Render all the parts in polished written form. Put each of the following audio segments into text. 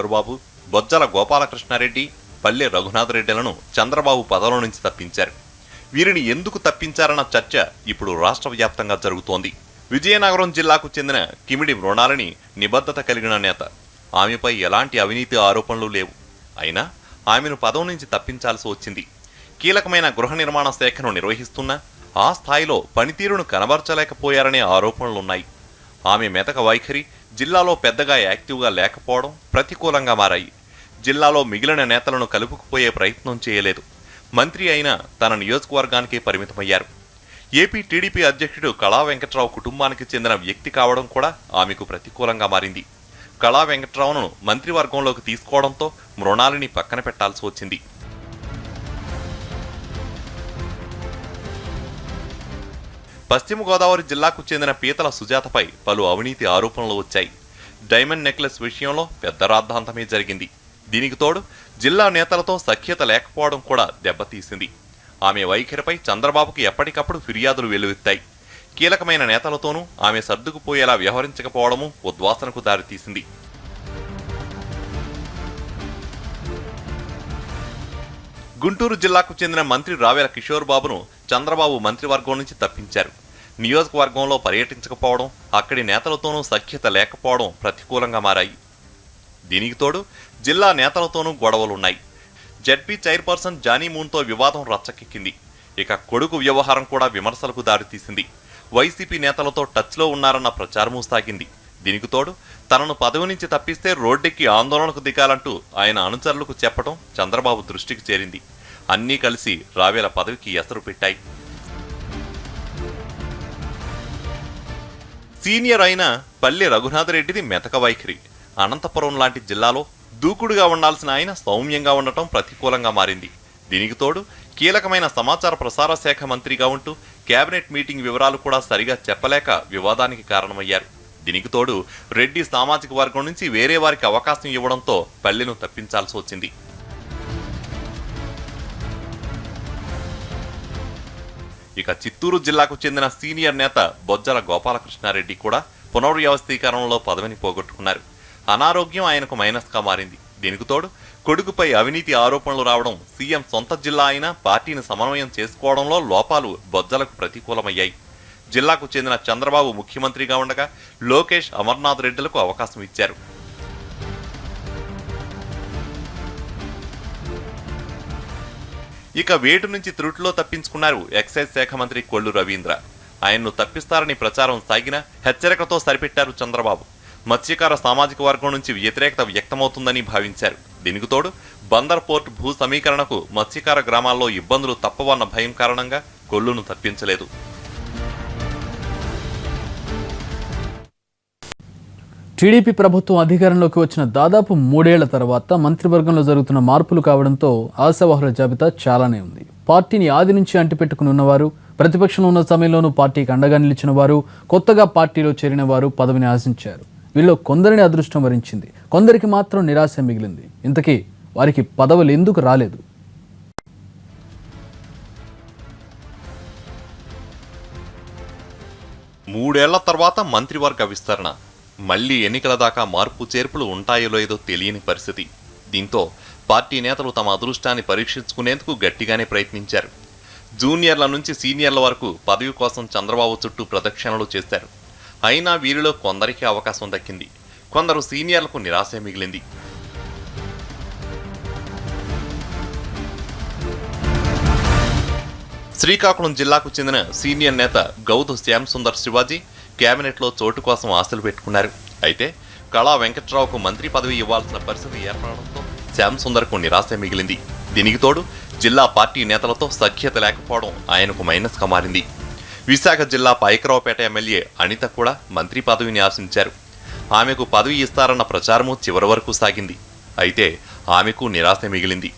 కిషోర్ బాబు, బొజ్జల గోపాలకృష్ణారెడ్డి, పల్లె రఘునాథరెడ్డిలను చంద్రబాబు పదవుల నుంచి తప్పించారు. వీరిని ఎందుకు తప్పించారన్న చర్చ ఇప్పుడు రాష్ట్ర వ్యాప్తంగా జరుగుతోంది. విజయనగరం జిల్లాకు చెందిన కిమిడి మృణాలిని నిబద్ధత కలిగిన నేత. ఆమెపై ఎలాంటి అవినీతి ఆరోపణలు లేవు. అయినా ఆమెను పదవి నుంచి తప్పించాల్సి వచ్చింది. కీలకమైన గృహ నిర్మాణ శాఖను నిర్వహిస్తున్నా ఆ స్థాయిలో పనితీరును కనబరచలేకపోయారనే ఆరోపణలున్నాయి. ఆమె మెతక వైఖరి జిల్లాలో పెద్దగా యాక్టివ్గా లేకపోవడం ప్రతికూలంగా మారాయి. జిల్లాలో మిగిలిన నేతలను కలుపుకుపోయే ప్రయత్నం చేయలేదు. మంత్రి అయినా తన నియోజకవర్గానికే పరిమితమయ్యారు. ఏపీ టీడీపీ అధ్యక్షుడు కళా వెంకట్రావు కుటుంబానికి చెందిన వ్యక్తి కావడం కూడా ఆమెకు ప్రతికూలంగా మారింది. కళా వెంకట్రావును మంత్రివర్గంలోకి తీసుకోవడంతో మృణాలిని పక్కన పెట్టాల్సి వచ్చింది. పశ్చిమ గోదావరి జిల్లాకు చెందిన పీతల సుజాతపై పలు అవినీతి ఆరోపణలు వచ్చాయి. డైమండ్ నెక్లెస్ విషయంలో పెద్ద రాద్ధాంతమే జరిగింది. దీనికి తోడు జిల్లా నేతలతో సఖ్యత లేకపోవడం కూడా దెబ్బతీసింది. ఆమె వైఖరిపై చంద్రబాబుకు ఎప్పటికప్పుడు ఫిర్యాదులు వెల్లువెత్తాయి. కీలకమైన నేతలతోనూ ఆమె సర్దుకుపోయేలా వ్యవహరించకపోవడము ఉద్వాసనకు దారితీసింది. గుంటూరు జిల్లాకు చెందిన మంత్రి రావెల కిషోర్ బాబును చంద్రబాబు మంత్రివర్గం నుంచి తప్పించారు. నియోజకవర్గంలో పర్యటించకపోవడం, అక్కడి నేతలతోనూ సఖ్యత లేకపోవడం ప్రతికూలంగా మారాయి. దీనికి తోడు జిల్లా నేతలతోనూ గొడవలున్నాయి. జెడ్పీ చైర్పర్సన్ జానీ మూన్తో వివాదం రచ్చకెక్కింది. ఇక కొడుకు వ్యవహారం కూడా విమర్శలకు దారితీసింది. వైసీపీ నేతలతో టచ్లో ఉన్నారన్న ప్రచారమూ సాగింది. దీనికి తోడు తనను పదవి నుంచి తప్పిస్తే రోడ్డెక్కి ఆందోళనకు దిగాలంటూ ఆయన అనుచరులకు చెప్పడం చంద్రబాబు దృష్టికి చేరింది. అన్నీ కలిసి రావేల పదవికి ఎసరు పెట్టాయి. సీనియర్ అయిన పల్లె రఘునాథరెడ్డిది మెతక వైఖరి. అనంతపురం లాంటి జిల్లాలో దూకుడుగా ఉండాల్సిన ఆయన సౌమ్యంగా ఉండటం ప్రతికూలంగా మారింది. దీనికి తోడు కీలకమైన సమాచార ప్రసార శాఖ మంత్రిగా ఉంటూ కేబినెట్ మీటింగ్ వివరాలు కూడా సరిగా చెప్పలేక వివాదానికి కారణమయ్యారు. దీనికి తోడు రెడ్డి సామాజిక వర్గం నుంచి వేరే వారికి అవకాశం ఇవ్వడంతో పల్లెను తప్పించాల్సి వచ్చింది. ఇక చిత్తూరు జిల్లాకు చెందిన సీనియర్ నేత బొజ్జల గోపాలకృష్ణారెడ్డి కూడా పునర్వ్యవస్థీకరణలో పదవిని పోగొట్టుకున్నారు. అనారోగ్యం ఆయనకు మైనస్గా మారింది. దీనికి తోడు కొడుకుపై అవినీతి ఆరోపణలు రావడం, సీఎం సొంత జిల్లా అయినా పార్టీని సమన్వయం చేసుకోవడంలో లోపాలు బొజ్జలకు ప్రతికూలమయ్యాయి. జిల్లాకు చెందిన చంద్రబాబు ముఖ్యమంత్రిగా ఉండగా లోకేష్, అమర్నాథ్ రెడ్డిలకు అవకాశం ఇచ్చారు. ఇక వేటు నుంచి త్రుటిలో తప్పించుకున్నారు ఎక్సైజ్ శాఖ మంత్రి కొల్లు రవీంద్ర. ఆయన్ను తప్పిస్తారని ప్రచారం సాగినా హెచ్చరికతో సరిపెట్టారు చంద్రబాబు. మత్స్యకార సామాజిక వర్గం నుంచి వ్యతిరేకత వ్యక్తమవుతుందని భావించారు. దీనికి తోడు బందర్ పోర్ట్ భూ సమీకరణకు మత్స్యకార గ్రామాల్లో ఇబ్బందులు తప్పవన్న భయం కారణంగా కొల్లును తప్పించలేదు. టీడీపీ ప్రభుత్వం అధికారంలోకి వచ్చిన దాదాపు 3 ఏళ్ల తర్వాత మంత్రివర్గంలో జరుగుతున్న మార్పులు కావడంతో ఆశావహుల జాబితా చాలానే ఉంది. పార్టీని ఆది నుంచి అంటిపెట్టుకుని ఉన్నవారు, ప్రతిపక్షంలో ఉన్న సమయంలోనూ పార్టీకి అండగా నిలిచిన వారు, కొత్తగా పార్టీలో చేరిన వారు పదవిని ఆశించారు. వీళ్ళు కొందరిని అదృష్టం వరించింది, కొందరికి మాత్రం నిరాశ మిగిలింది. ఇంతకీ వారికి పదవులు ఎందుకు రాలేదు? మూడేళ్ల తర్వాత మంత్రివర్గ విస్తరణ, మళ్లీ ఎన్నికల దాకా మార్పు చేర్పులు ఉంటాయో లేదో తెలియని పరిస్థితి. దీంతో పార్టీ నేతలు తమ అదృష్టాన్ని పరీక్షించుకునేందుకు గట్టిగానే ప్రయత్నించారు. జూనియర్ల నుంచి సీనియర్ల వరకు పదవి కోసం చంద్రబాబు చుట్టూ ప్రదక్షిణలు చేశారు. అయినా వీరిలో కొందరికి అవకాశం దక్కింది, కొందరు సీనియర్లకు నిరాశే మిగిలింది. శ్రీకాకుళం జిల్లాకు చెందిన సీనియర్ నేత గౌతు శ్యామ్ సుందర్ శివాజీ కేబినెట్లో చోటు కోసం ఆశలు పెట్టుకున్నారు. అయితే కళా వెంకట్రావుకు మంత్రి పదవి ఇవ్వాల్సిన పరిస్థితి ఏర్పడడంతో శ్యామ్ సుందర్కు నిరాశ మిగిలింది. దీనికి తోడు జిల్లా పార్టీ నేతలతో సఖ్యత లేకపోవడం ఆయనకు మైనస్గా మారింది. విశాఖ జిల్లా పైకరావుపేట ఎమ్మెల్యే అనిత కూడా మంత్రి పదవిని ఆశించారు. ఆమెకు పదవి ఇస్తారన్న ప్రచారము చివరి వరకు సాగింది. అయితే ఆమెకు నిరాశ మిగిలింది.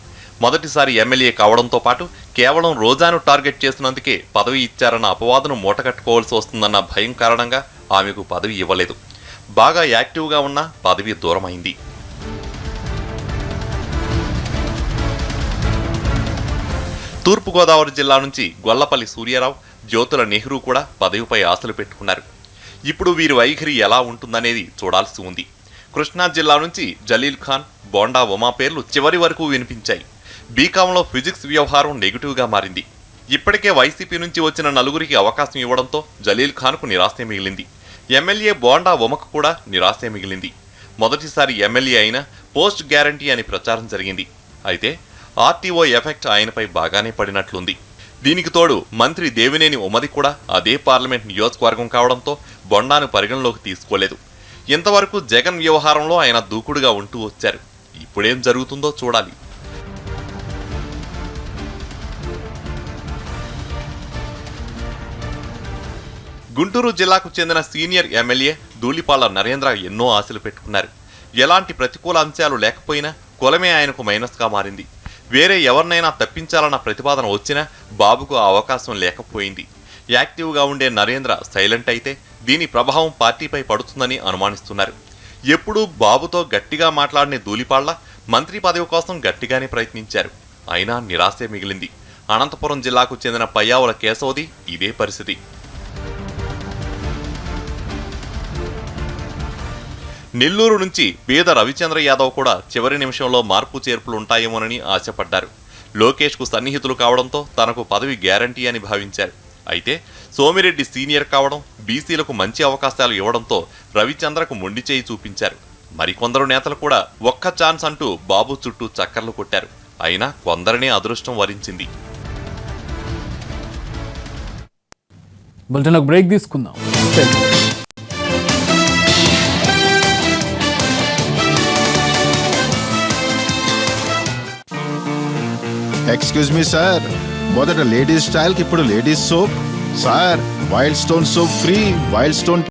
మొదటిసారి ఎమ్మెల్యే కావడంతో పాటు కేవలం రోజాను టార్గెట్ చేసినందుకే పదవి ఇచ్చారన్న అపవాదును మూటకట్టుకోవాల్సి వస్తుందన్న భయం కారణంగా ఆమెకు పదవి ఇవ్వలేదు. బాగా యాక్టివ్గా ఉన్న పదవి దూరమైంది. తూర్పుగోదావరి జిల్లా నుంచి గొల్లపల్లి సూర్యారావు, జ్యోతుల నెహ్రూ కూడా పదవిపై ఆశలు పెట్టుకున్నారు. ఇప్పుడు వీరి వైఖరి ఎలా ఉంటుందనేది చూడాల్సి ఉంది. కృష్ణా జిల్లా నుంచి జలీల్ ఖాన్, బోండా ఉమా పేర్లు చివరి వరకు వినిపించాయి. బీకాంలో ఫిజిక్స్ వ్యవహారం నెగిటివ్గా మారింది. ఇప్పటికే వైసీపీ నుంచి వచ్చిన నలుగురికి అవకాశం ఇవ్వడంతో జలీల్ ఖాన్కు నిరాశే మిగిలింది. ఎమ్మెల్యే బోండా ఉమకు కూడా నిరాశే మిగిలింది. మొదటిసారి ఎమ్మెల్యే అయినా పోస్ట్ గ్యారంటీ అని ప్రచారం జరిగింది. అయితే ఆర్టీఓ ఎఫెక్ట్ ఆయనపై బాగానే పడినట్లుంది. దీనికి తోడు మంత్రి దేవినేని ఉమది కూడా అదే పార్లమెంట్ నియోజకవర్గం కావడంతో బొండాను పరిగణలోకి తీసుకోలేదు. ఇంతవరకు జగన్ వ్యవహారంలో ఆయన దూకుడుగా ఉంటూ వచ్చారు. ఇప్పుడేం జరుగుతుందో చూడాలి. గుంటూరు జిల్లాకు చెందిన సీనియర్ ఎమ్మెల్యే ధూళిపాళ్ల నరేంద్ర ఎన్నో ఆశలు పెట్టుకున్నారు. ఎలాంటి ప్రతికూల అంశాలు లేకపోయినా కులమే ఆయనకు మైనస్గా మారింది. వేరే ఎవరినైనా తప్పించాలన్న ప్రతిపాదన వచ్చినా బాబుకు ఆ అవకాశం లేకపోయింది. యాక్టివ్గా ఉండే నరేంద్ర సైలెంట్ అయితే దీని ప్రభావం పార్టీపై పడుతుందని అనుమానిస్తున్నారు. ఎప్పుడూ బాబుతో గట్టిగా మాట్లాడిన ధూళిపాళ్ల మంత్రి పదవి కోసం గట్టిగానే ప్రయత్నించారు. అయినా నిరాశే మిగిలింది. అనంతపురం జిల్లాకు చెందిన పయ్యావుల కేశవది ఇదే పరిస్థితి. నెల్లూరు నుంచి పేద రవిచంద్ర యాదవ్ కూడా చివరి నిమిషంలో మార్పు చేర్పులు ఉంటాయేమోనని ఆశపడ్డారు. లోకేష్కు సన్నిహితులు కావడంతో తనకు పదవి గ్యారంటీ అని భావించారు. అయితే సోమిరెడ్డి సీనియర్ కావడం, బీసీలకు మంచి అవకాశాలు ఇవ్వడంతో రవిచంద్రకు మొండి చేయి చూపించారు. మరికొందరు నేతలు కూడా ఒక్క ఛాన్స్ అంటూ బాబు చుట్టూ చక్కర్లు కొట్టారు. అయినా కొందరినే అదృష్టం వరించింది. బులెటిన్ బ్రేక్ తీసుకుందాం. ఎక్స్క్యూజ్ మీ సార్, మొదట లేడీస్ స్టైల్కి ఇప్పుడు ladies soap. Sir, wild stone soap free. Wild stone